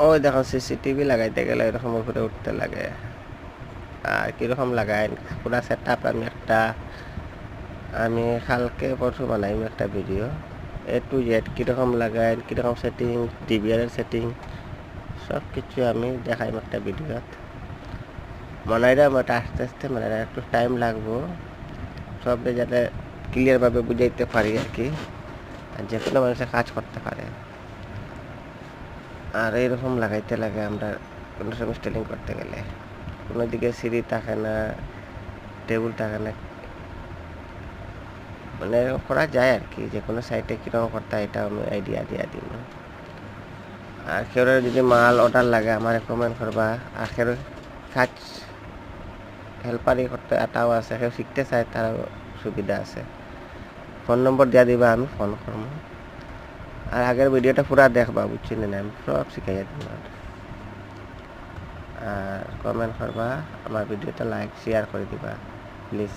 ওই দেখো সিসিটিভি লাগাইতে গেলে এরকম উপরে উঠতে লাগে। আর কীরকম লাগাই পুরা সেট আপ আমি কালকে পরশু বানাইম একটা ভিডিও A to Z কীরকম লাগাই, কীরকম সেটিং, ডিভিআরের সেটিং সব কিছু আমি দেখাইম একটা ভিডিওত। মনাইরাম ওটা আস্তে আস্তে মানে একটু টাইম লাগবো, সব যাতে ক্লিয়ারভাবে বুঝাইতে পারি আর কি, আর যে কোনো মানুষের কাজ করতে পারে। আর এইরকম লাগাইতে লাগে আমরা কোনো সময় স্টেলিং করতে গেলে, কোনো দিকে সিঁড়ি থাকে না, টেবিল থাকে না, মানে এরকম করা যায় আর কি। যে কোনো সাইটে কীরকম করতে হয় এটা আমি আইডিয়া দিয়া দিব। আর কেউ যদি মাল অর্ডার লাগে আমার কমেন্ট করবা। আর কেউ কাজ হেল্পারি করতে আটাও আছে, কেউ শিখতে চায় তারও সুবিধা আছে। ফোন নম্বর দিয়া দিবা, আমি ফোন করবো। আর আগের ভিডিওটা পুরা দেখবা, বুঝছি না আমি সব শিখাইয়া দিব। আর কমেন্ট করবা, আমার ভিডিওটা লাইক শেয়ার করে দিবা প্লিজ।